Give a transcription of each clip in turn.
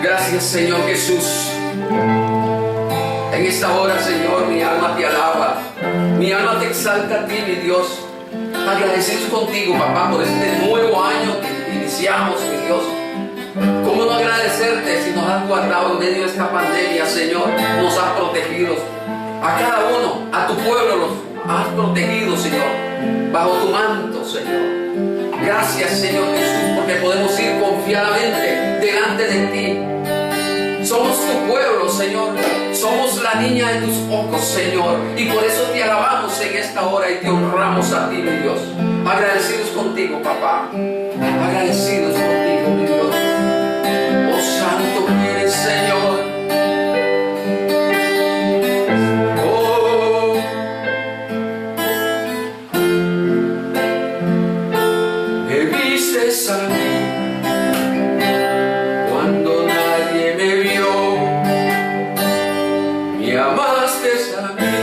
Gracias, Señor Jesús. En esta hora, Señor, mi alma te alaba, mi alma te exalta a ti, mi Dios. Agradecidos contigo, papá, por este nuevo año que iniciamos, mi Dios. ¿Cómo no agradecerte si nos has guardado en medio de esta pandemia, Señor? Nos has protegido. A cada uno, a tu pueblo, los has protegido, Señor, bajo tu manto, Señor. Gracias, Señor Jesús, porque podemos ir confiadamente delante de ti. Somos tu pueblo, Señor. Somos la niña de tus ojos, Señor. Y por eso te alabamos en esta hora y te honramos a ti, mi Dios. Agradecidos contigo, papá. Agradecidos contigo, mi Dios. Oh, santo eres, Señor. Oh. Me vistes a mí cuando nadie me vio. Me amaste a mí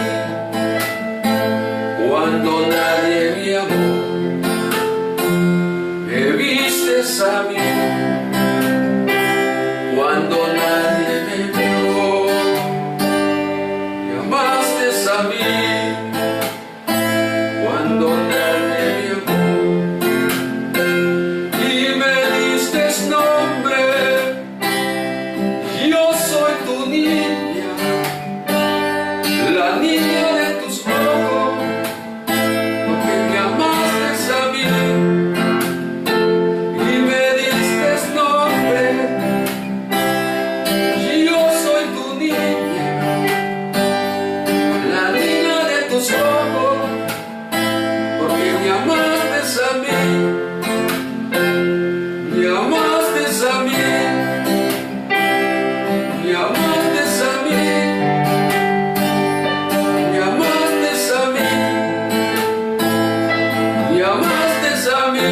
cuando nadie me amó. Me vistes a mí cuando nadie me vio. Me amaste a mí cuando nadie me amó. Y me diste nombre, yo soy tu niña, la niña de tus ojos, porque me amaste a mí. Y me diste nombre, yo soy tu niña, la niña de tus ojos, porque me amaste a mí. Me amaste a mí. Me amaste a mí. Me amaste a mí. Me amaste a mí.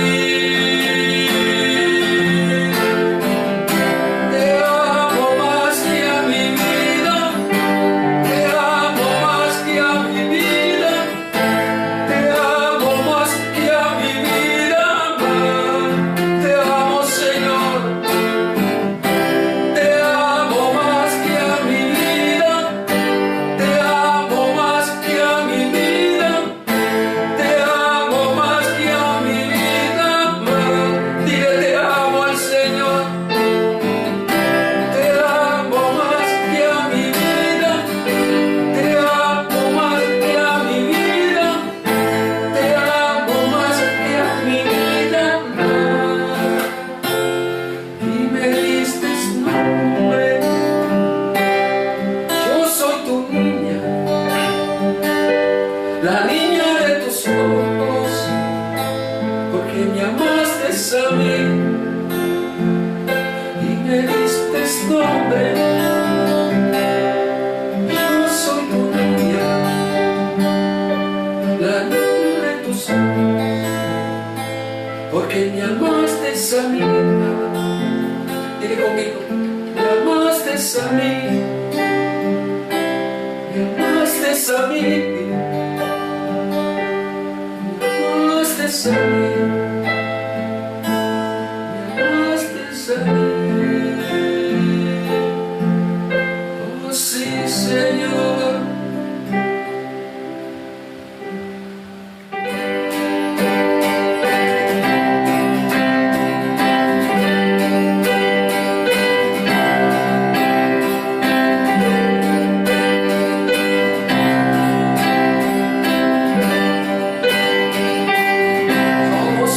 Te amo más que a mi vida. Te amo más que a mi vida. Te amo más que a mi vida. Te amo, Señor. Te amo más que a mi vida. Te amo más que a mi vida. Te amo más que a mi vida. Dile te amo al Señor. Te amo más que a mi vida. Te amo más que a mi vida. Te amo más que a mi vida. Y me diste nombre, yo soy tu niña, la niña de tus ojos, porque me amaste a mí. Y me diste nombre, yo soy tu niña, la niña de tus ojos, porque me amaste a mí. Dile conmigo, me amaste a mí. Me amaste a mí. Me amaste a mí. Me amaste a mí. Oh sí, Señor. Somos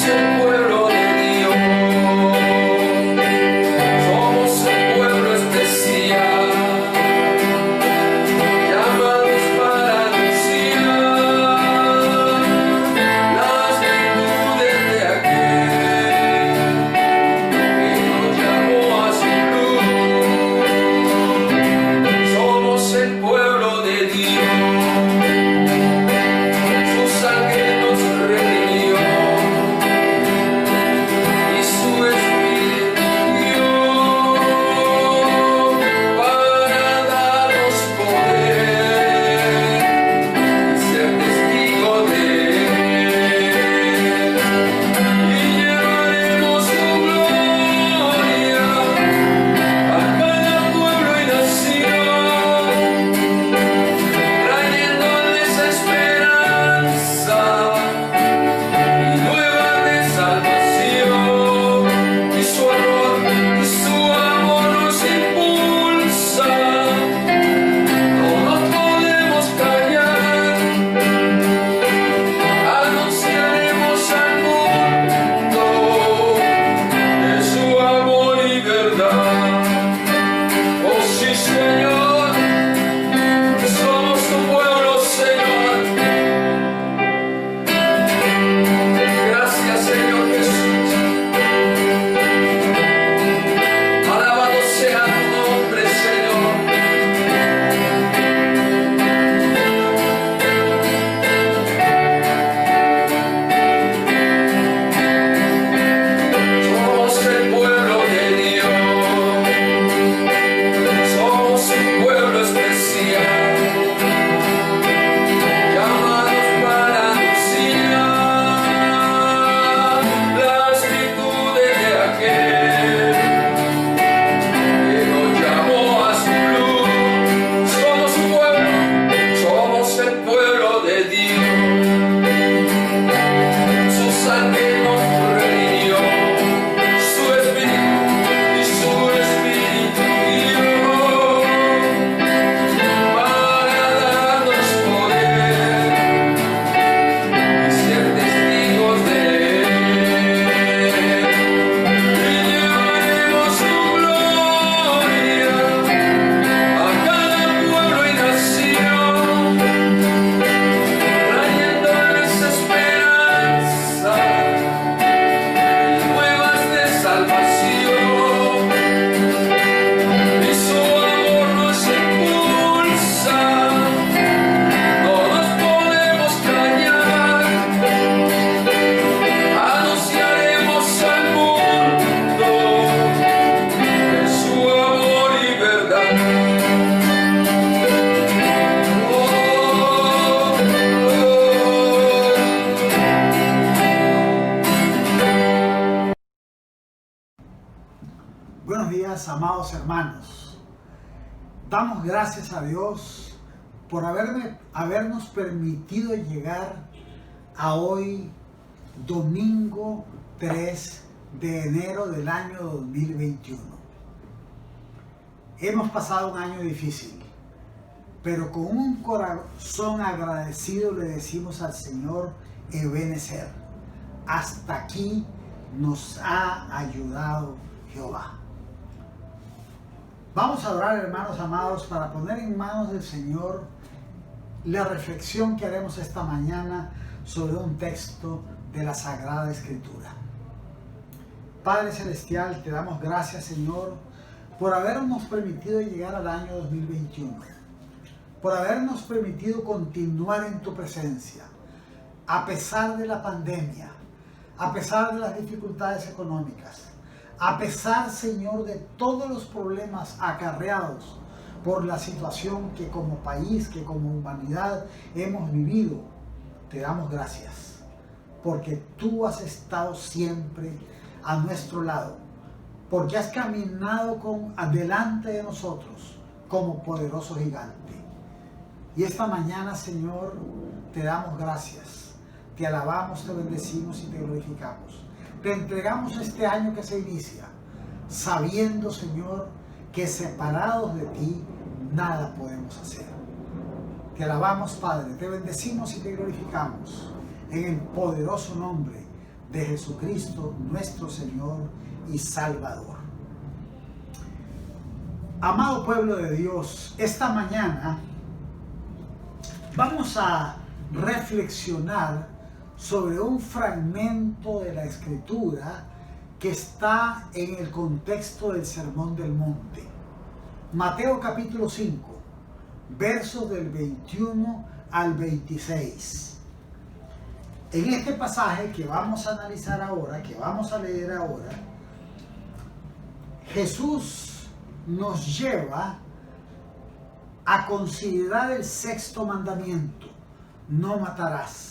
Buenos días, amados hermanos. Damos gracias a Dios por habernos permitido llegar a hoy, domingo 3 de enero del año 2021. Hemos pasado un año difícil, pero con un corazón agradecido le decimos al Señor Ebenezer: hasta aquí nos ha ayudado Jehová. Vamos a orar, hermanos amados, para poner en manos del Señor la reflexión que haremos esta mañana sobre un texto de la Sagrada Escritura. Padre Celestial, te damos gracias, Señor, por habernos permitido llegar al año 2021, por habernos permitido continuar en tu presencia, a pesar de la pandemia, a pesar de las dificultades económicas, a pesar, Señor, de todos los problemas acarreados por la situación que como país, que como humanidad hemos vivido. Te damos gracias, porque tú has estado siempre a nuestro lado, porque has caminado delante de nosotros como poderoso gigante. Y esta mañana, Señor, te damos gracias, te alabamos, te bendecimos y te glorificamos. Te entregamos este año que se inicia, sabiendo, Señor, que separados de ti nada podemos hacer. Te alabamos, Padre, te bendecimos y te glorificamos en el poderoso nombre de Jesucristo, nuestro Señor y Salvador. Amado pueblo de Dios, esta mañana vamos a reflexionar sobre un fragmento de la Escritura que está en el contexto del Sermón del Monte. Mateo capítulo 5, versos del 21 al 26. En este pasaje que vamos a analizar ahora, que vamos a leer ahora, Jesús nos lleva a considerar el sexto mandamiento: no matarás.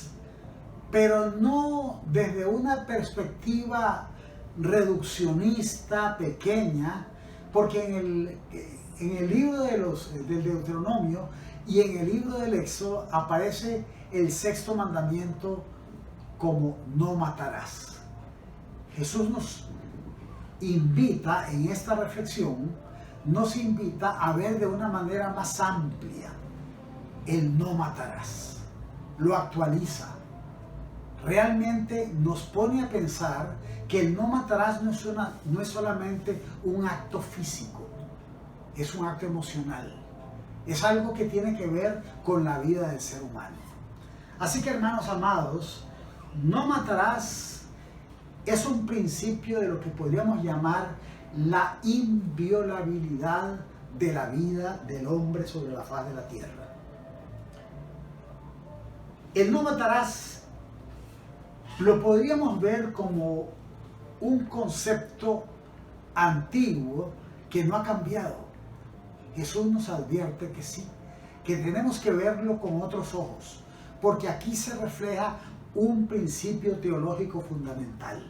Pero no desde una perspectiva reduccionista, pequeña, porque en el libro del Deuteronomio y en el libro del Éxodo aparece el sexto mandamiento como no matarás. Jesús nos invita en esta reflexión, nos invita a ver de una manera más amplia el no matarás. Lo actualiza. Realmente nos pone a pensar que el no matarás no es solamente un acto físico, es un acto emocional, es algo que tiene que ver con la vida del ser humano. Así que, hermanos amados, no matarás es un principio de lo que podríamos llamar la inviolabilidad de la vida del hombre sobre la faz de la tierra. El no matarás lo podríamos ver como un concepto antiguo que no ha cambiado. Jesús nos advierte que sí, que tenemos que verlo con otros ojos, porque aquí se refleja un principio teológico fundamental.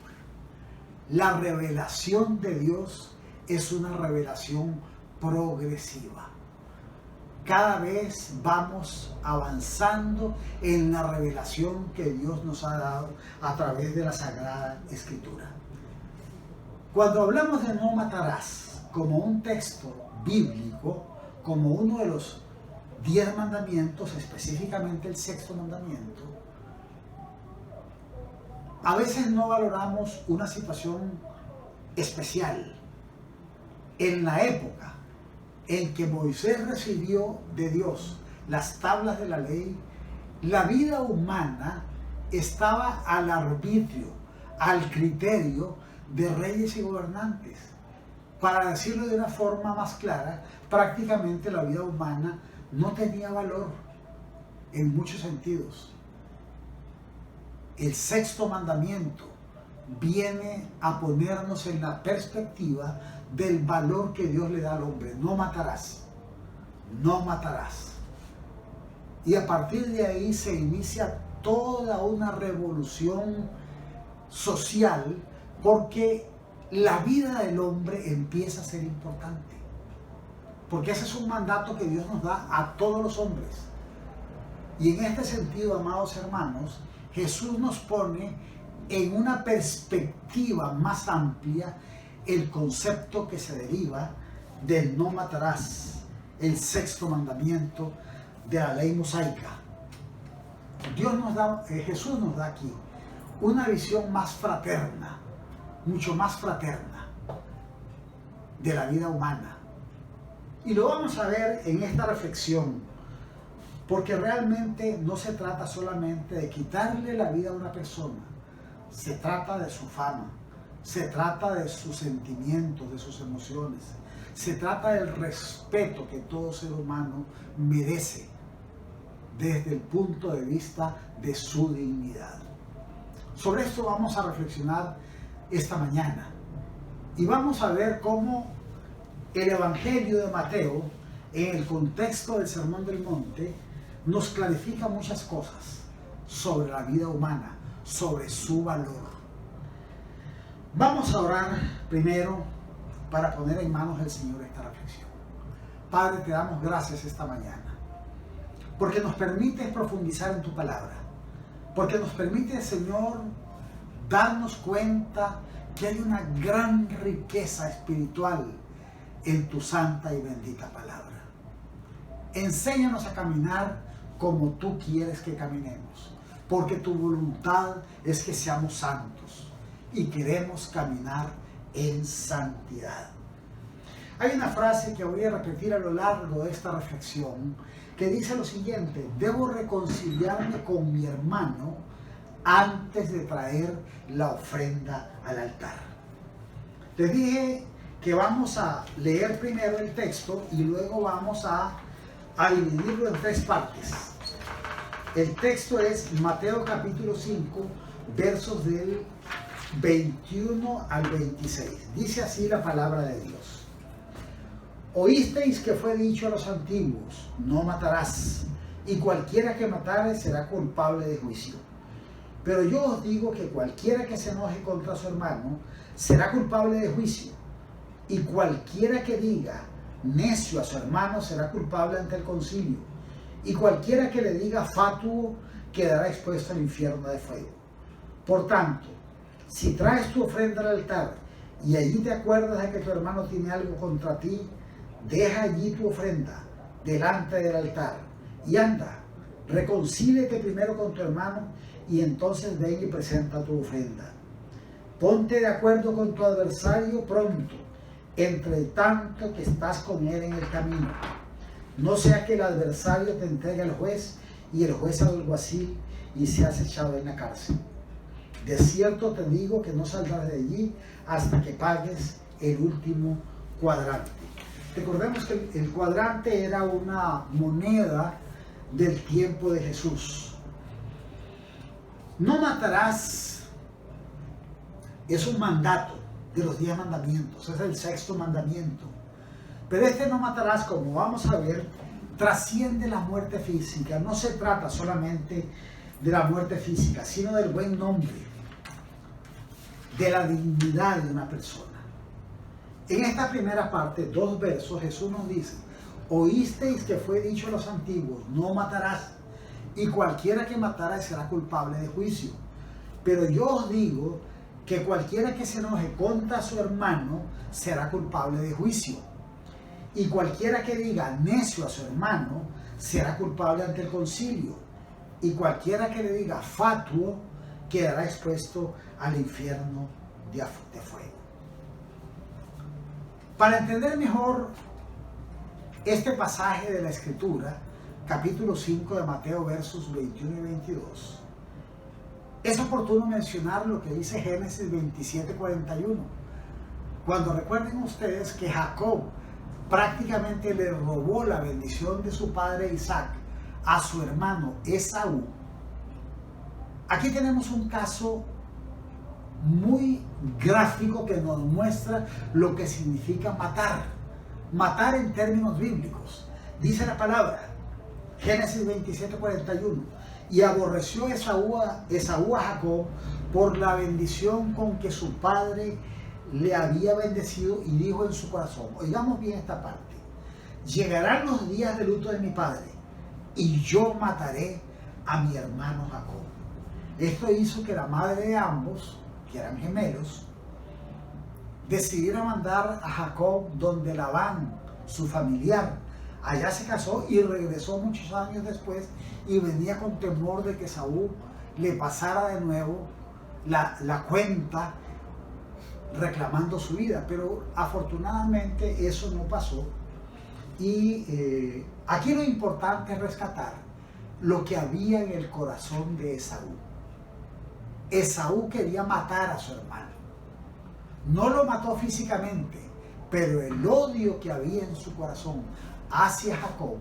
La revelación de Dios es una revelación progresiva. Cada vez vamos avanzando en la revelación que Dios nos ha dado a través de la Sagrada Escritura. Cuando hablamos de no matarás como un texto bíblico, como uno de los 10 mandamientos, específicamente el sexto mandamiento, a veces no valoramos una situación especial. En la época en que Moisés recibió de Dios las tablas de la ley, la vida humana estaba al arbitrio, al criterio de reyes y gobernantes. Para decirlo de una forma más clara, prácticamente la vida humana no tenía valor en muchos sentidos. El sexto mandamiento viene a ponernos en la perspectiva del valor que Dios le da al hombre. No matarás, no matarás. Y a partir de ahí se inicia toda una revolución social, porque la vida del hombre empieza a ser importante. Porque ese es un mandato que Dios nos da a todos los hombres. Y en este sentido, amados hermanos, Jesús nos pone en una perspectiva más amplia el concepto que se deriva del no matarás, el sexto mandamiento de la ley mosaica. Jesús nos da aquí una visión más fraterna, mucho más fraterna de la vida humana. Y lo vamos a ver en esta reflexión, porque realmente no se trata solamente de quitarle la vida a una persona, se trata de su fama, se trata de sus sentimientos, de sus emociones, se trata del respeto que todo ser humano merece desde el punto de vista de su dignidad. Sobre esto vamos a reflexionar esta mañana y vamos a ver cómo el Evangelio de Mateo, en el contexto del Sermón del Monte, nos clarifica muchas cosas sobre la vida humana, sobre su valor. Vamos a orar primero para poner en manos del Señor esta reflexión. Padre, te damos gracias esta mañana, porque nos permites profundizar en tu palabra, porque nos permite, Señor, darnos cuenta que hay una gran riqueza espiritual en tu santa y bendita palabra. Enséñanos a caminar como tú quieres que caminemos, porque tu voluntad es que seamos santos y queremos caminar en santidad. Hay una frase que voy a repetir a lo largo de esta reflexión que dice lo siguiente: debo reconciliarme con mi hermano antes de traer la ofrenda al altar. Les dije que vamos a leer primero el texto y luego vamos a dividirlo en tres partes. El texto es Mateo capítulo 5, versos del 21 al 26. Dice así la palabra de Dios: oísteis que fue dicho a los antiguos, no matarás, y cualquiera que matare será culpable de juicio. Pero yo os digo que cualquiera que se enoje contra su hermano será culpable de juicio, y cualquiera que diga necio a su hermano será culpable ante el concilio, y cualquiera que le diga fatuo quedará expuesto al infierno de fuego. Por tanto, si traes tu ofrenda al altar y allí te acuerdas de que tu hermano tiene algo contra ti, deja allí tu ofrenda delante del altar y anda, reconcíliate primero con tu hermano y entonces ven y presenta tu ofrenda. Ponte de acuerdo con tu adversario pronto, entre tanto que estás con él en el camino. No sea que el adversario te entregue al juez y el juez al alguacil y seas echado en la cárcel. De cierto te digo que no saldrás de allí hasta que pagues el último cuadrante. Recordemos que el cuadrante era una moneda del tiempo de Jesús. No matarás es un mandato de los 10 mandamientos, es el sexto mandamiento. Pero este no matarás, como vamos a ver, trasciende la muerte física. No se trata solamente de la muerte física, sino del buen nombre, de la dignidad de una persona. En esta primera parte, 2 versos, Jesús nos dice: oísteis que fue dicho a los antiguos, no matarás, y cualquiera que matara será culpable de juicio. Pero yo os digo que cualquiera que se enoje contra su hermano será culpable de juicio. Y cualquiera que diga necio a su hermano será culpable ante el concilio. Y cualquiera que le diga fatuo quedará expuesto al infierno de fuego. Para entender mejor este pasaje de la Escritura, capítulo 5 de Mateo, versos 21 y 22, es oportuno mencionar lo que dice Génesis 27:41. Cuando recuerden ustedes que Jacob prácticamente le robó la bendición de su padre Isaac a su hermano Esaú. Aquí tenemos un caso muy gráfico que nos muestra lo que significa matar. Matar en términos bíblicos. Dice la palabra, Génesis 27:41, y aborreció Esaú a Jacob por la bendición con que su padre le había bendecido y dijo en su corazón, oigamos bien esta parte, llegarán los días de luto de mi padre y yo mataré a mi hermano Jacob. Esto hizo que la madre de ambos, que eran gemelos, decidiera mandar a Jacob donde Labán, su familiar. Allá se casó y regresó muchos años después y venía con temor de que Saúl le pasara de nuevo la cuenta reclamando su vida, pero afortunadamente eso no pasó. Y aquí lo importante es rescatar lo que había en el corazón de Esaú. Esaú quería matar a su hermano. No lo mató físicamente, pero el odio que había en su corazón hacia Jacob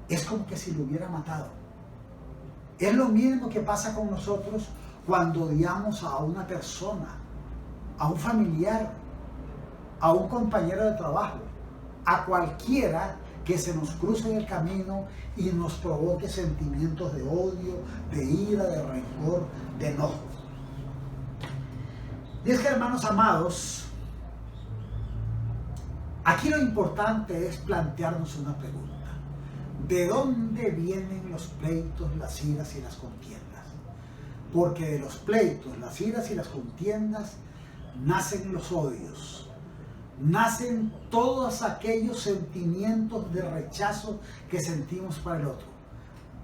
es como que si lo hubiera matado. Es lo mismo que pasa con nosotros cuando odiamos a una persona, a un familiar, a un compañero de trabajo, a cualquiera que se nos cruce en el camino y nos provoque sentimientos de odio, de ira, de rencor, de enojo. Y es que, hermanos amados, aquí lo importante es plantearnos una pregunta. ¿De dónde vienen los pleitos, las iras y las contiendas? Porque de los pleitos, las iras y las contiendas nacen los odios, nacen todos aquellos sentimientos de rechazo que sentimos para el otro.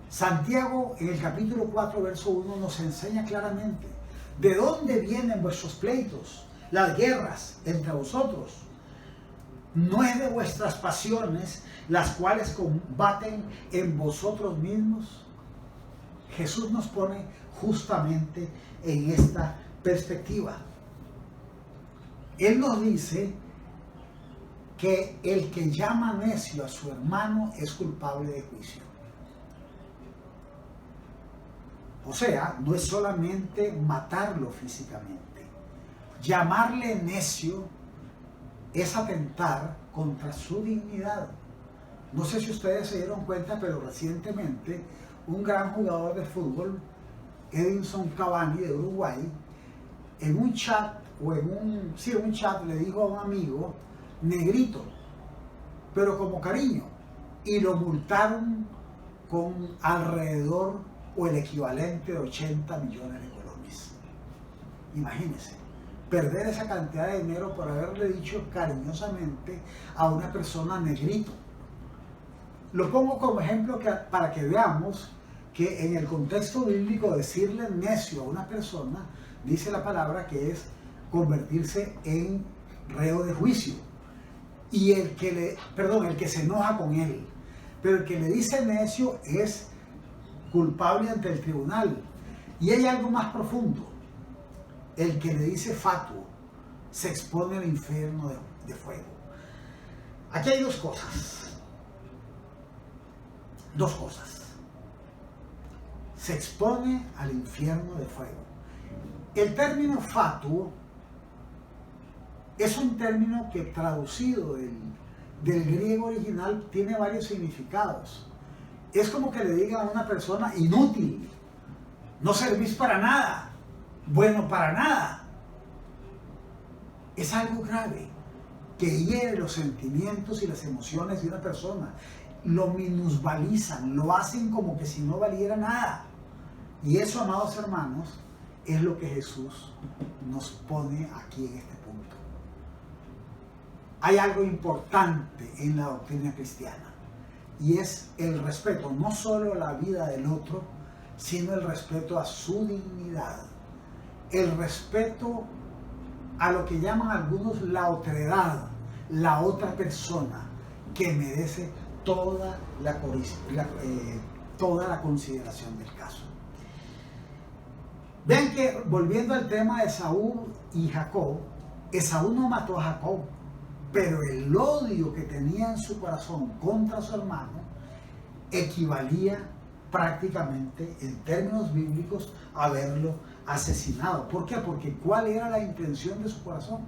Santiago en el capítulo 4, verso 1 nos enseña claramente de dónde vienen vuestros pleitos, las guerras entre vosotros. No es de vuestras pasiones las cuales combaten en vosotros mismos. Jesús nos pone justamente en esta perspectiva. Él nos dice que el que llama necio a su hermano es culpable de juicio. O sea, no es solamente matarlo físicamente. Llamarle necio es atentar contra su dignidad. No sé si ustedes se dieron cuenta, pero recientemente un gran jugador de fútbol, Edinson Cavani de Uruguay, en un chat un chat le dijo a un amigo negrito, pero como cariño, y lo multaron con alrededor o el equivalente de 80 millones de colones. Imagínense, perder esa cantidad de dinero por haberle dicho cariñosamente a una persona negrito. Lo pongo como ejemplo para que veamos que en el contexto bíblico decirle necio a una persona, dice la palabra que es convertirse en reo de juicio. Y el que se enoja con él. Pero el que le dice necio es culpable ante el tribunal. Y hay algo más profundo. El que le dice fatuo se expone al infierno de fuego. Aquí hay dos cosas. Se expone al infierno de fuego. El término fatuo es un término que traducido del griego original tiene varios significados. Es como que le digan a una persona inútil, no servís para nada, bueno para nada. Es algo grave que hiere los sentimientos y las emociones de una persona. Lo minusvalizan, lo hacen como que si no valiera nada. Y eso, amados hermanos, es lo que Jesús nos pone aquí en este punto. Hay algo importante en la doctrina cristiana y es el respeto, no solo a la vida del otro, sino el respeto a su dignidad, el respeto a lo que llaman algunos la otredad, la otra persona que merece toda la consideración del caso. Vean que, volviendo al tema de Esaú y Jacob, Esaú no mató a Jacob, pero el odio que tenía en su corazón contra su hermano equivalía prácticamente, en términos bíblicos, a haberlo asesinado. ¿Por qué? Porque ¿cuál era la intención de su corazón?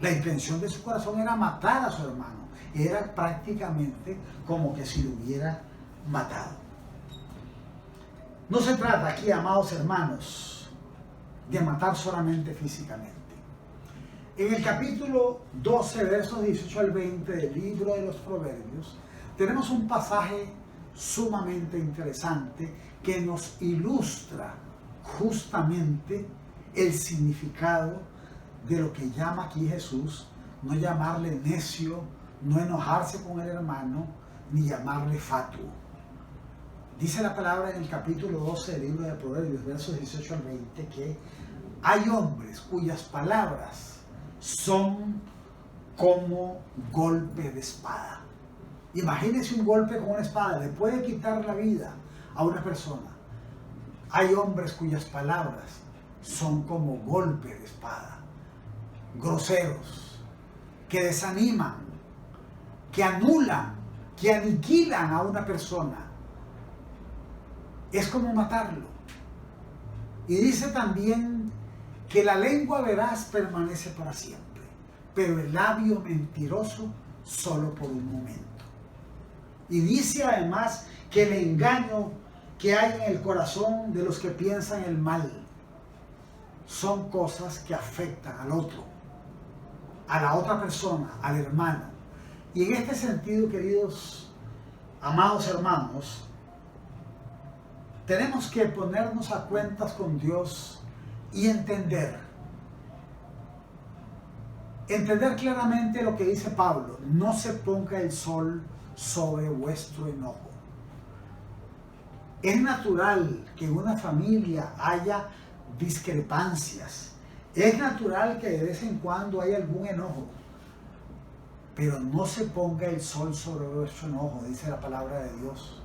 La intención de su corazón era matar a su hermano. Era prácticamente como que si lo hubiera matado. No se trata aquí, amados hermanos, de matar solamente físicamente. En el capítulo 12, versos 18 al 20 del libro de los Proverbios, tenemos un pasaje sumamente interesante que nos ilustra justamente el significado de lo que llama aquí Jesús, no llamarle necio, no enojarse con el hermano, ni llamarle fatuo. Dice la palabra en el capítulo 12 del libro de Proverbios, versos 18 al 20, que hay hombres cuyas palabras son como golpe de espada. Imagínese un golpe con una espada, le puede quitar la vida a una persona. Hay hombres cuyas palabras son como golpe de espada, groseros, que desaniman, que anulan, que aniquilan a una persona. Es como matarlo. Y dice también que la lengua veraz permanece para siempre, pero el labio mentiroso solo por un momento. Y dice además que el engaño que hay en el corazón de los que piensan el mal son cosas que afectan al otro, a la otra persona, al hermano. Y en este sentido, queridos, amados hermanos, tenemos que ponernos a cuentas con Dios y entender claramente lo que dice Pablo: no se ponga el sol sobre vuestro enojo. Es natural que en una familia haya discrepancias, es natural que de vez en cuando haya algún enojo, pero no se ponga el sol sobre vuestro enojo, dice la palabra de Dios.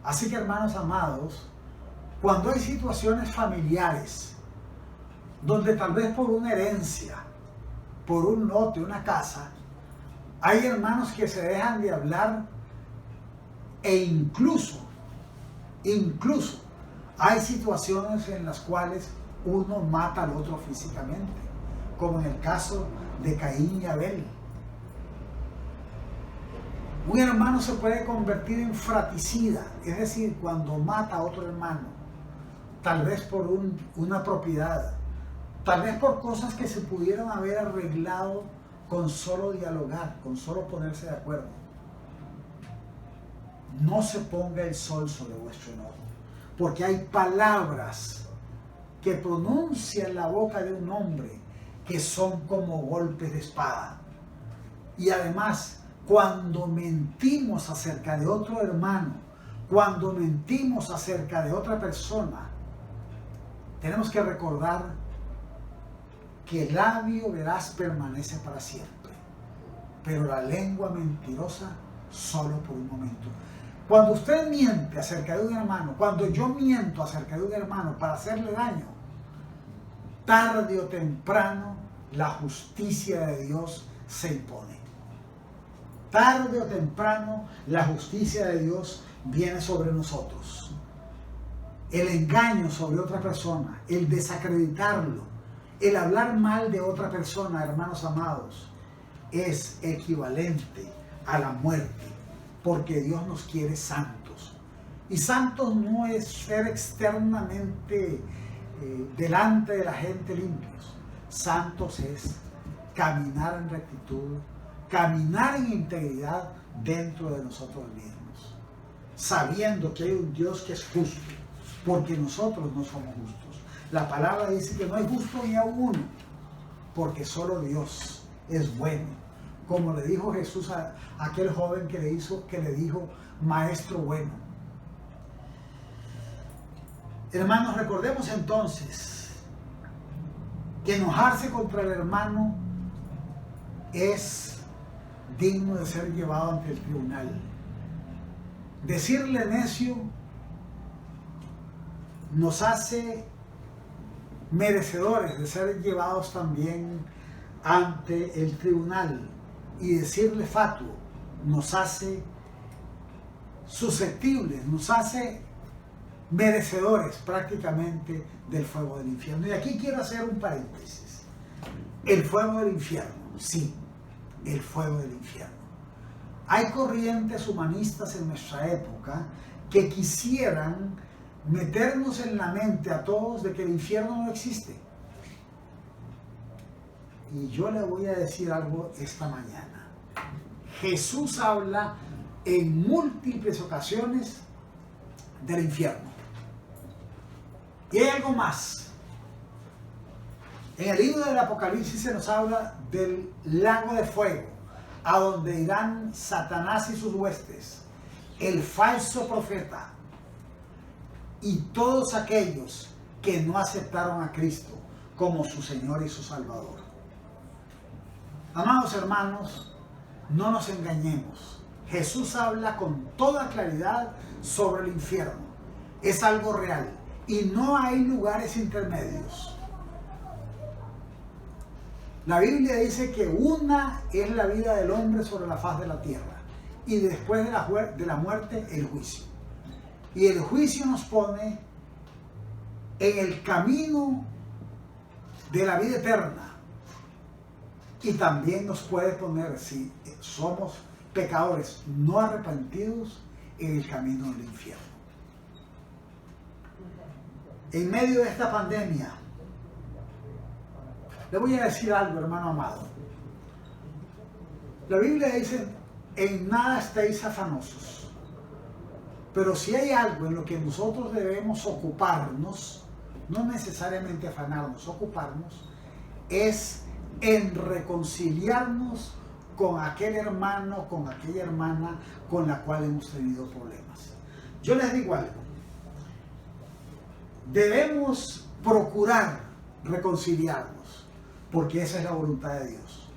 Así que, hermanos amados, cuando hay situaciones familiares donde tal vez por una herencia, por un lote, una casa, hay hermanos que se dejan de hablar e incluso hay situaciones en las cuales uno mata al otro físicamente, como en el caso de Caín y Abel. Un hermano se puede convertir en fratricida, es decir, cuando mata a otro hermano, tal vez por una propiedad, tal vez por cosas que se pudieron haber arreglado con solo dialogar, con solo ponerse de acuerdo. No se ponga el sol sobre vuestro enojo, porque hay palabras que pronuncia la boca de un hombre que son como golpes de espada. Y además, cuando mentimos acerca de otro hermano, cuando mentimos acerca de otra persona, tenemos que recordar que el labio veraz permanece para siempre, pero la lengua mentirosa solo por un momento. Cuando usted miente acerca de un hermano, cuando yo miento acerca de un hermano para hacerle daño, tarde o temprano la justicia de Dios se impone. Tarde o temprano la justicia de Dios viene sobre nosotros. El engaño sobre otra persona, el desacreditarlo, el hablar mal de otra persona, hermanos amados, es equivalente a la muerte, porque Dios nos quiere santos. Y santos no es ser externamente delante de la gente limpios. Santos es caminar en rectitud, caminar en integridad dentro de nosotros mismos, sabiendo que hay un Dios que es justo, porque nosotros no somos justos. La palabra dice que no hay justo ni a uno, porque solo Dios es bueno. Como le dijo Jesús a aquel joven que le dijo, maestro bueno. Hermanos, recordemos entonces que enojarse contra el hermano es digno de ser llevado ante el tribunal. Decirle necio nos hace merecedores de ser llevados también ante el tribunal, y decirle fatuo nos hace susceptibles, nos hace merecedores prácticamente del fuego del infierno. Y aquí quiero hacer un paréntesis. El fuego del infierno, sí, el fuego del infierno. Hay corrientes humanistas en nuestra época que quisieran meternos en la mente a todos de que el infierno no existe. Y yo le voy a decir algo esta mañana. Jesús habla en múltiples ocasiones del infierno. Y hay algo más. En el libro del Apocalipsis se nos habla del lago de fuego, a donde irán Satanás y sus huestes, el falso profeta y todos aquellos que no aceptaron a Cristo como su Señor y su Salvador. Amados hermanos, no nos engañemos. Jesús habla con toda claridad sobre el infierno. Es algo real y no hay lugares intermedios. La Biblia dice que una es la vida del hombre sobre la faz de la tierra y después de la muerte el juicio. Y el juicio nos pone en el camino de la vida eterna y también nos puede poner, si somos pecadores no arrepentidos, en el camino del infierno. En medio de esta pandemia, le voy a decir algo, hermano amado. La Biblia dice, en nada estéis afanosos. Pero si hay algo en lo que nosotros debemos ocuparnos, no necesariamente afanarnos, ocuparnos, es en reconciliarnos con aquel hermano, con aquella hermana con la cual hemos tenido problemas. Yo les digo algo. Debemos procurar reconciliarnos, porque esa es la voluntad de Dios.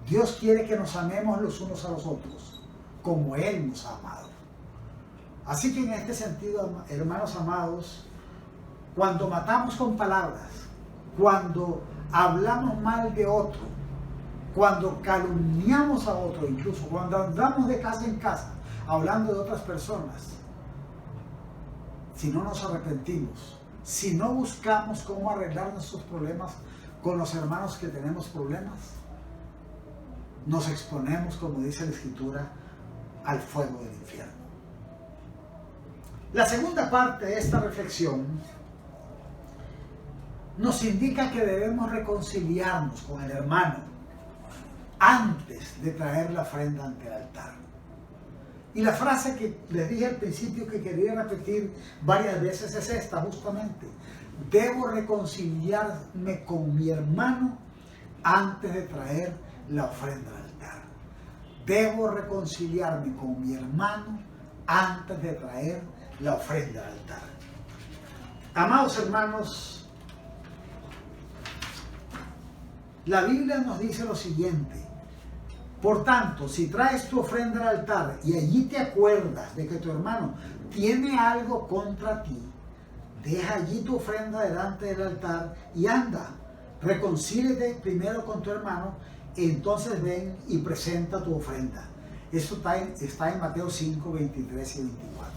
Dios quiere que nos amemos los unos a los otros, como Él nos ha amado. Así que en este sentido, hermanos amados, cuando matamos con palabras, cuando hablamos mal de otro, cuando calumniamos a otro, incluso cuando andamos de casa en casa hablando de otras personas, si no nos arrepentimos, si no buscamos cómo arreglar nuestros problemas con los hermanos que tenemos problemas, nos exponemos, como dice la Escritura, al fuego del infierno. La segunda parte de esta reflexión nos indica que debemos reconciliarnos con el hermano antes de traer la ofrenda ante el altar. Y la frase que les dije al principio que quería repetir varias veces es esta, justamente. Debo reconciliarme con mi hermano antes de traer la ofrenda al altar. Debo reconciliarme con mi hermano antes de traer la ofrenda al altar. Amados hermanos, la Biblia nos dice lo siguiente. Por tanto, si traes tu ofrenda al altar y allí te acuerdas de que tu hermano tiene algo contra ti, deja allí tu ofrenda delante del altar y anda, reconcíliate primero con tu hermano, entonces ven y presenta tu ofrenda. Eso está en Mateo 5, 23 y 24.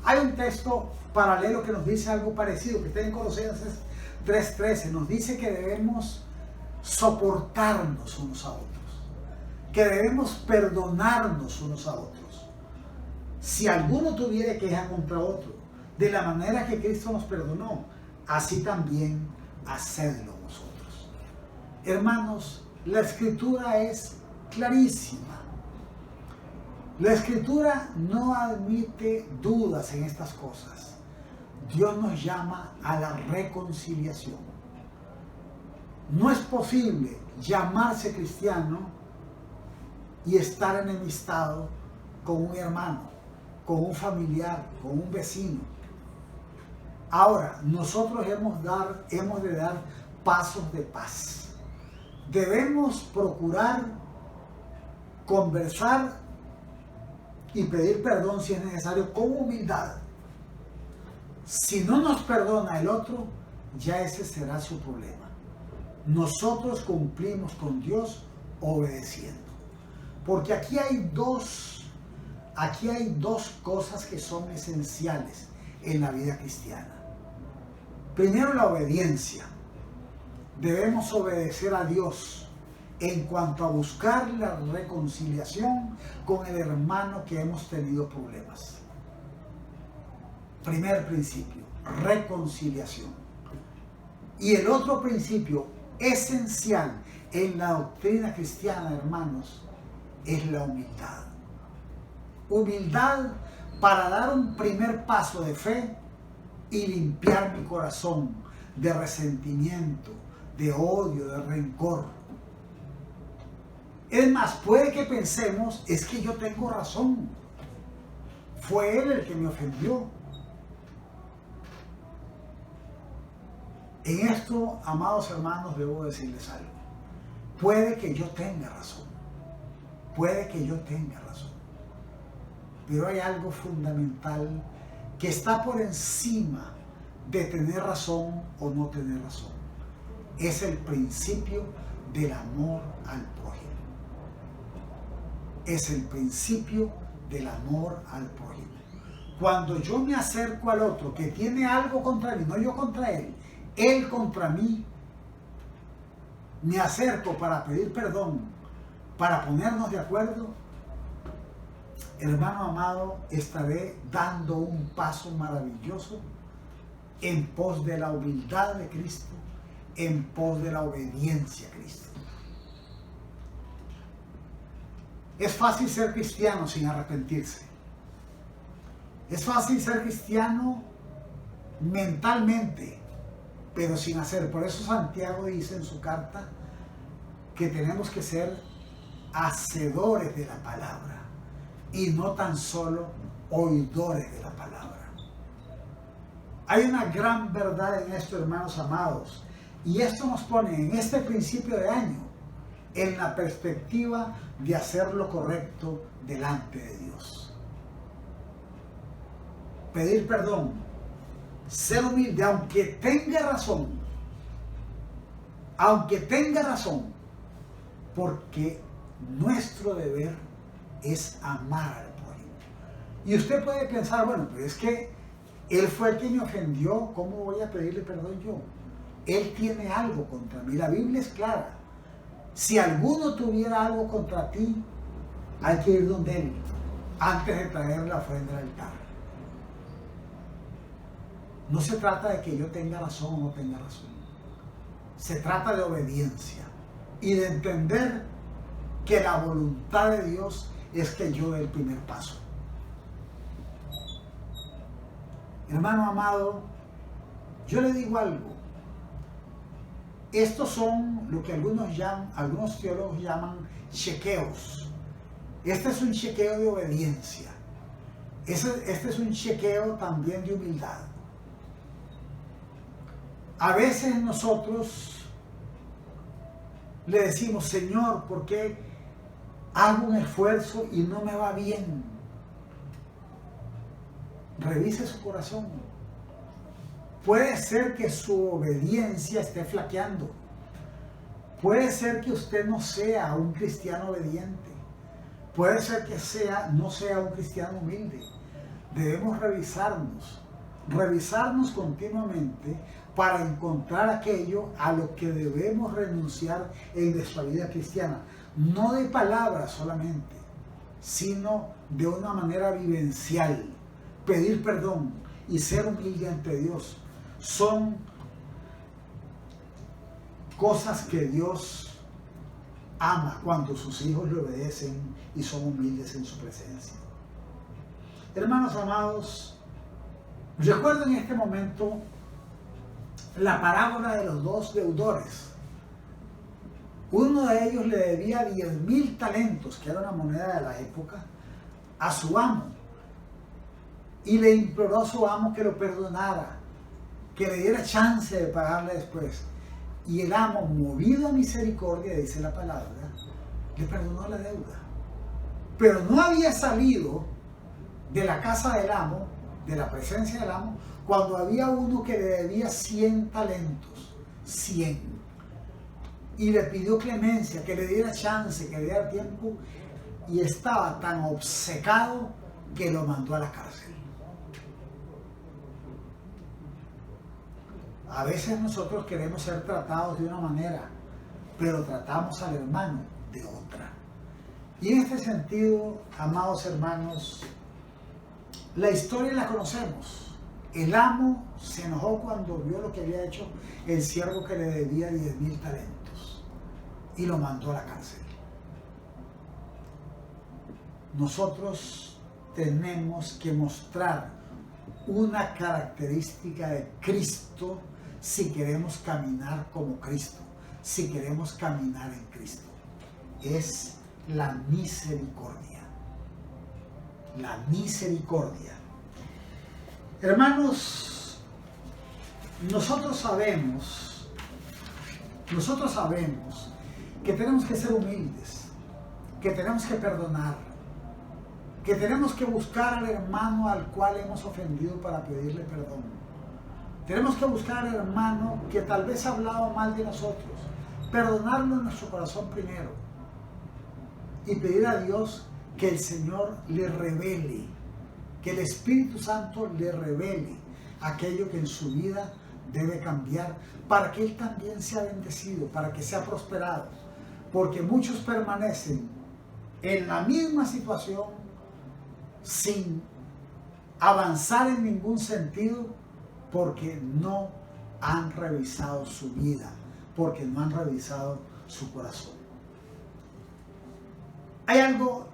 Hay un texto paralelo que nos dice algo parecido, que está en Colosenses 3:13. Nos dice que debemos soportarnos unos a otros, que debemos perdonarnos unos a otros. Si alguno tuviera queja contra otro, de la manera que Cristo nos perdonó, así también hacedlo vosotros. Hermanos, la Escritura es clarísima. La Escritura no admite dudas en estas cosas. Dios nos llama a la reconciliación. No es posible llamarse cristiano y estar enemistado con un hermano, con un familiar, con un vecino. Ahora, nosotros hemos de dar pasos de paz. Debemos procurar conversar y pedir perdón si es necesario con humildad. Si no nos perdona el otro, ya ese será su problema. Nosotros cumplimos con Dios obedeciendo. Porque aquí hay dos cosas que son esenciales en la vida cristiana. Primero, la obediencia. Debemos obedecer a Dios en cuanto a buscar la reconciliación con el hermano que hemos tenido problemas. Primer principio, reconciliación. Y el otro principio esencial en la doctrina cristiana, hermanos, es la humildad. Humildad para dar un primer paso de fe y limpiar mi corazón de resentimiento, de odio, de rencor. Es más, puede que pensemos, es que yo tengo razón. Fue él el que me ofendió. En esto, amados hermanos, debo decirles algo. Puede que yo tenga razón. Puede que yo tenga razón. Pero hay algo fundamental que está por encima de tener razón o no tener razón. Es el principio del amor al prójimo. Es el principio del amor al prójimo. Cuando yo me acerco al otro que tiene algo contra mí, no yo contra él contra mí, me acerco para pedir perdón, para ponernos de acuerdo, hermano amado, estaré dando un paso maravilloso en pos de la humildad de Cristo, en pos de la obediencia a Cristo. Es fácil ser cristiano sin arrepentirse. Es fácil ser cristiano mentalmente, pero sin hacer. Por eso Santiago dice en su carta que tenemos que ser hacedores de la palabra y no tan solo oidores de la palabra. Hay una gran verdad en esto, hermanos amados, y esto nos pone en este principio de año en la perspectiva de hacer lo correcto delante de Dios. Pedir perdón, ser humilde, aunque tenga razón, porque nuestro deber es amar al prójimo. Y usted puede pensar, bueno, pero es que él fue el que me ofendió, ¿cómo voy a pedirle perdón yo? Él tiene algo contra mí, la Biblia es clara. Si alguno tuviera algo contra ti, hay que ir donde él, antes de traer la ofrenda al altar. No se trata de que yo tenga razón o no tenga razón. Se trata de obediencia y de entender que la voluntad de Dios es que yo dé el primer paso. Hermano amado, yo le digo algo. Estos son lo que algunos teólogos llaman chequeos. Este es un chequeo de obediencia. Este es un chequeo también de humildad. A veces nosotros le decimos, Señor, ¿por qué hago un esfuerzo y no me va bien? Revise su corazón. Puede ser que su obediencia esté flaqueando. Puede ser que usted no sea un cristiano obediente. Puede ser que no sea un cristiano humilde. Debemos revisarnos continuamente para encontrar aquello a lo que debemos renunciar en nuestra vida cristiana. No de palabras solamente, sino de una manera vivencial. Pedir perdón y ser humilde ante Dios son cosas que Dios ama cuando sus hijos le obedecen y son humildes en su presencia. Hermanos amados, recuerdo en este momento la parábola de los dos deudores. Uno de ellos le debía 10,000 talentos, que era una moneda de la época, a su amo. Y le imploró a su amo que lo perdonara, que le diera chance de pagarle después. Y el amo, movido a misericordia, dice la palabra, le perdonó la deuda. Pero no había salido de la casa del amo, de la presencia del amo, cuando había uno que le debía 100 talentos, 100. Y le pidió clemencia, que le diera chance, que le diera tiempo, y estaba tan obcecado que lo mandó a la cárcel. A veces nosotros queremos ser tratados de una manera, pero tratamos al hermano de otra. Y en este sentido, amados hermanos, la historia la conocemos. El amo se enojó cuando vio lo que había hecho el siervo que le debía 10,000 talentos y lo mandó a la cárcel. Nosotros tenemos que mostrar una característica de Cristo si queremos caminar como Cristo, si queremos caminar en Cristo. Es la misericordia. La misericordia. Hermanos, nosotros sabemos que tenemos que ser humildes, que tenemos que perdonar, que tenemos que buscar al hermano al cual hemos ofendido para pedirle perdón. Tenemos que buscar al hermano que tal vez ha hablado mal de nosotros, perdonarlo en nuestro corazón primero y pedir a Dios que el Señor le revele, que el Espíritu Santo le revele aquello que en su vida debe cambiar para que él también sea bendecido, para que sea prosperado, porque muchos permanecen en la misma situación sin avanzar en ningún sentido porque no han revisado su vida, porque no han revisado su corazón. Hay algo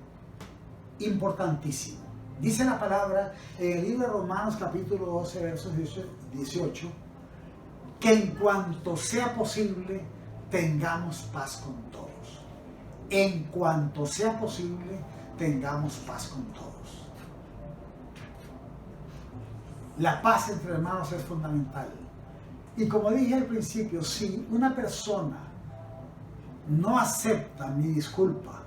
importantísimo. Dice la palabra en el libro de Romanos capítulo 12, versos 18, que en cuanto sea posible tengamos paz con todos. En cuanto sea posible tengamos paz con todos. La paz entre hermanos es fundamental. Y como dije al principio, si una persona no acepta mi disculpa,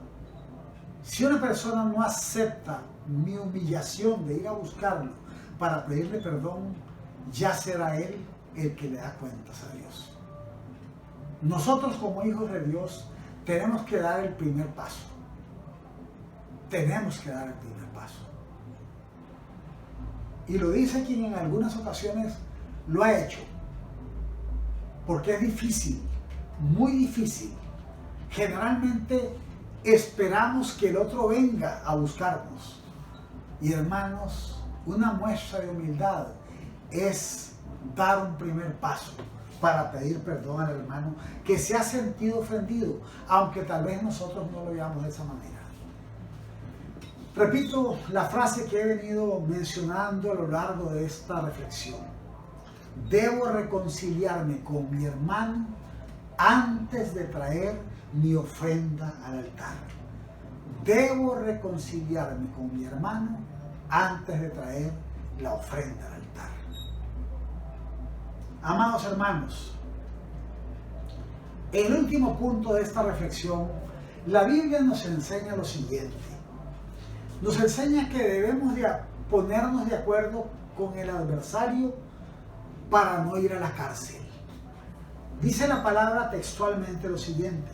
si una persona no acepta mi humillación de ir a buscarlo para pedirle perdón, ya será él el que le da cuentas a Dios. Nosotros como hijos de Dios tenemos que dar el primer paso. Tenemos que dar el primer paso. Y lo dice quien en algunas ocasiones lo ha hecho. Porque es difícil, muy difícil. Generalmente esperamos que el otro venga a buscarnos. Y hermanos, una muestra de humildad es dar un primer paso para pedir perdón al hermano que se ha sentido ofendido, aunque tal vez nosotros no lo veamos de esa manera. Repito la frase que he venido mencionando a lo largo de esta reflexión. Debo reconciliarme con mi hermano antes de traer mi ofrenda al altar. Debo reconciliarme con mi hermano antes de traer la ofrenda al altar. Amados hermanos, el último punto de esta reflexión, la Biblia nos enseña lo siguiente. Nos enseña que debemos de ponernos de acuerdo con el adversario para no ir a la cárcel. Dice la palabra textualmente lo siguiente: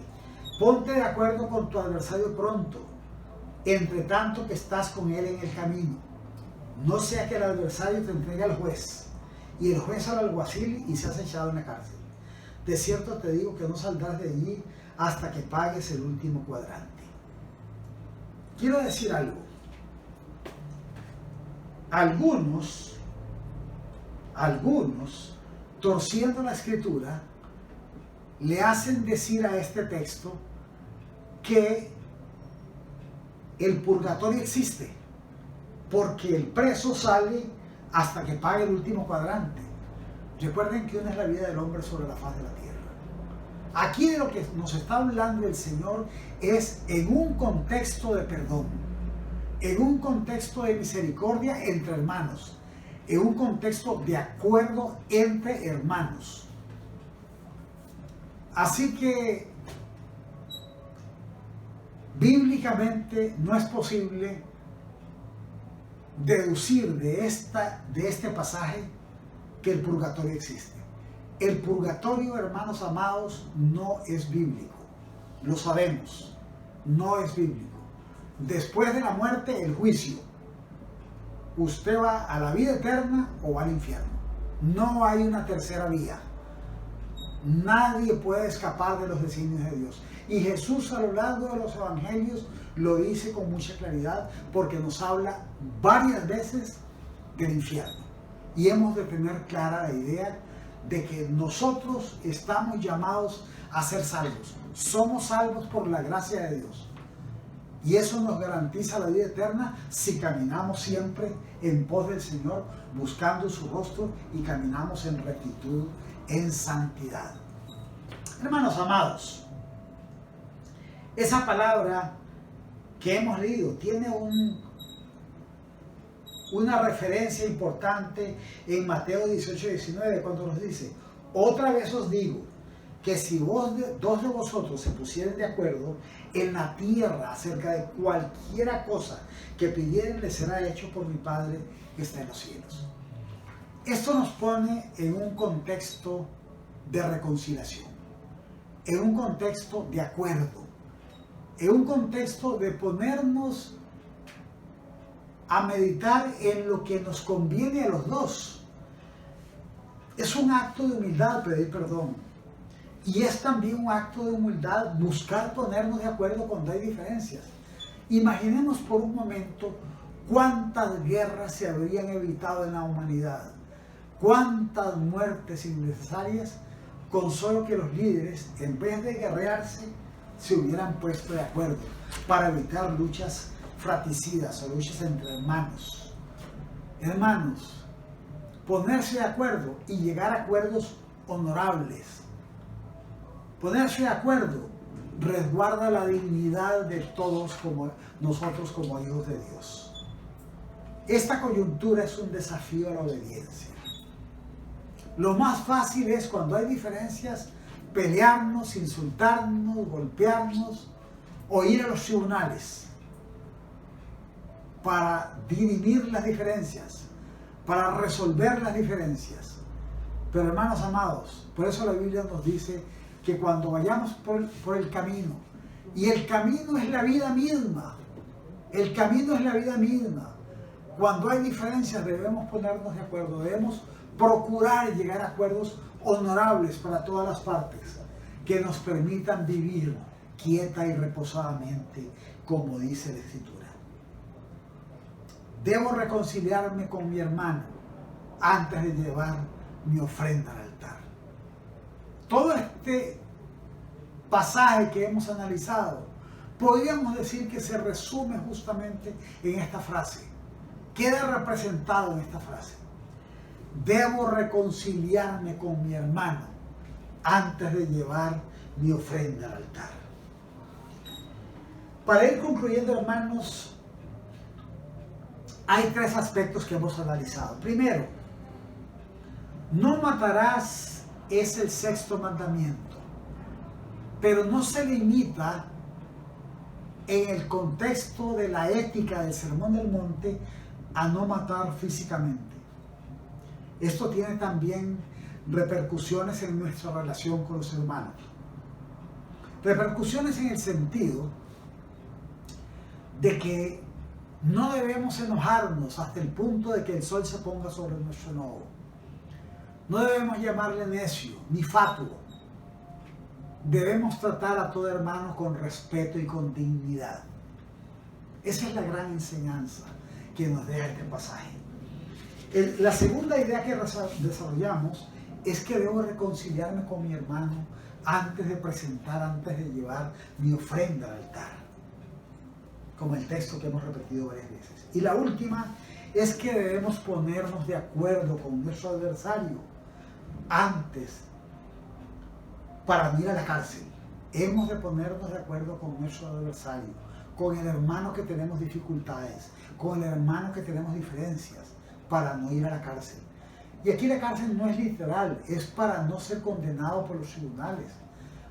ponte de acuerdo con tu adversario pronto, entre tanto que estás con él en el camino. No sea que el adversario te entregue al juez, y el juez al alguacil y seas echado en la cárcel. De cierto te digo que no saldrás de allí hasta que pagues el último cuadrante. Quiero decir algo. Algunos, torciendo la escritura, le hacen decir a este texto que el purgatorio existe, porque el preso sale hasta que pague el último cuadrante. Recuerden que una es la vida del hombre sobre la faz de la tierra. Aquí de lo que nos está hablando el Señor es en un contexto de perdón, en un contexto de misericordia entre hermanos, en un contexto de acuerdo entre hermanos. Así que bíblicamente no es posible deducir de este pasaje que el purgatorio existe. El purgatorio, hermanos amados, no es bíblico. Lo sabemos, no es bíblico. Después de la muerte, el juicio. Usted va a la vida eterna o va al infierno. No hay una tercera vía. Nadie puede escapar de los designios de Dios. Y Jesús a lo largo de los evangelios lo dice con mucha claridad porque nos habla varias veces del infierno. Y hemos de tener clara la idea de que nosotros estamos llamados a ser salvos. Somos salvos por la gracia de Dios. Y eso nos garantiza la vida eterna si caminamos siempre en pos del Señor, buscando su rostro y caminamos en rectitud, en santidad. Hermanos amados, esa palabra que hemos leído tiene una referencia importante en Mateo 18:19, cuando nos dice: otra vez os digo que si dos de vosotros se pusieren de acuerdo en la tierra acerca de cualquiera cosa que pidieren, les será hecho por mi Padre que está en los cielos. Esto nos pone en un contexto de reconciliación, en un contexto de acuerdo, en un contexto de ponernos a meditar en lo que nos conviene a los dos. Es un acto de humildad pedir perdón. Y es también un acto de humildad buscar ponernos de acuerdo cuando hay diferencias. Imaginemos por un momento cuántas guerras se habrían evitado en la humanidad, cuántas muertes innecesarias, con solo que los líderes, en vez de guerrearse, se hubieran puesto de acuerdo para evitar luchas fratricidas o luchas entre hermanos. Hermanos, ponerse de acuerdo y llegar a acuerdos honorables. Ponerse de acuerdo resguarda la dignidad de todos nosotros como hijos de Dios. Esta coyuntura es un desafío a la obediencia. Lo más fácil es, cuando hay diferencias, pelearnos, insultarnos, golpearnos o ir a los tribunales para dirimir las diferencias, para resolver las diferencias. Pero hermanos amados, por eso la Biblia nos dice que cuando vayamos por el camino, y el camino es la vida misma, el camino es la vida misma, cuando hay diferencias debemos ponernos de acuerdo, debemos procurar llegar a acuerdos honorables para todas las partes, que nos permitan vivir quieta y reposadamente, como dice la Escritura. Debo reconciliarme con mi hermano antes de llevar mi ofrenda al altar. Todo este pasaje que hemos analizado, podríamos decir que se resume justamente en esta frase. Queda representado en esta frase: debo reconciliarme con mi hermano antes de llevar mi ofrenda al altar. Para ir concluyendo, hermanos, hay tres aspectos que hemos analizado. Primero, no matarás es el sexto mandamiento, pero no se limita en el contexto de la ética del Sermón del Monte a no matar físicamente. Esto tiene también repercusiones en nuestra relación con los hermanos. Repercusiones en el sentido de que no debemos enojarnos hasta el punto de que el sol se ponga sobre nuestro enojo. No debemos llamarle necio ni fatuo. Debemos tratar a todo hermano con respeto y con dignidad. Esa es la gran enseñanza que nos deja este pasaje. La segunda idea que desarrollamos es que debo reconciliarme con mi hermano antes de llevar mi ofrenda al altar, como el texto que hemos repetido varias veces. Y la última es que debemos ponernos de acuerdo con nuestro adversario antes para no ir a la cárcel. Hemos de ponernos de acuerdo con nuestro adversario, con el hermano que tenemos dificultades, con el hermano que tenemos diferencias, para no ir a la cárcel. Y aquí la cárcel no es literal, es para no ser condenado por los tribunales.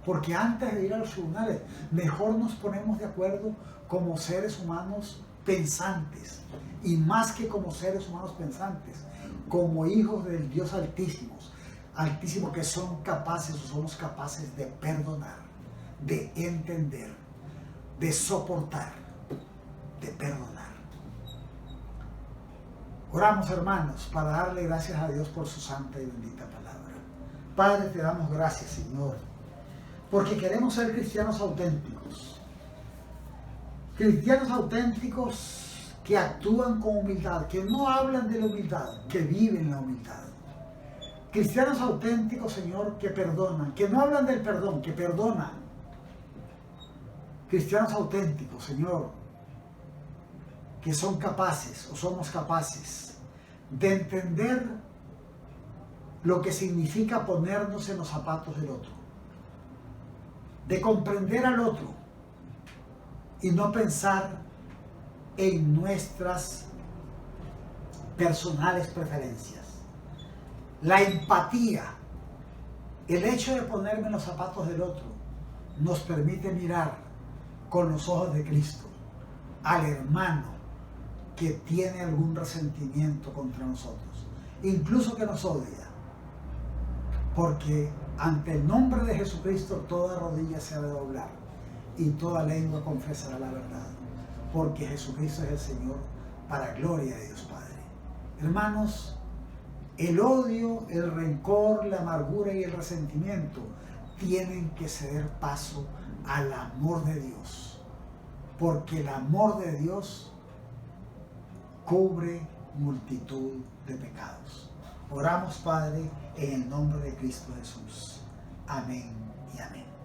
Porque antes de ir a los tribunales, mejor nos ponemos de acuerdo como seres humanos pensantes. Y más que como seres humanos pensantes, como hijos del Dios Altísimo, que son capaces o somos capaces de perdonar, de entender, de soportar, de perdonar. Oramos, hermanos, para darle gracias a Dios por su santa y bendita palabra. Padre, te damos gracias, Señor, porque queremos ser cristianos auténticos. Cristianos auténticos que actúan con humildad, que no hablan de la humildad, que viven la humildad. Cristianos auténticos, Señor, que perdonan, que no hablan del perdón, que perdonan. Cristianos auténticos, Señor, que son capaces o somos capaces de entender lo que significa ponernos en los zapatos del otro, de comprender al otro y no pensar en nuestras personales preferencias. La empatía, el hecho de ponerme en los zapatos del otro, nos permite mirar con los ojos de Cristo al hermano que tiene algún resentimiento contra nosotros, incluso que nos odia, porque ante el nombre de Jesucristo toda rodilla se ha de doblar y toda lengua confesará la verdad, porque Jesucristo es el Señor, para gloria de Dios Padre. Hermanos, el odio, el rencor, la amargura y el resentimiento tienen que ceder paso al amor de Dios, porque el amor de Dios cubre multitud de pecados. Oramos, Padre, en el nombre de Cristo Jesús. Amén y amén.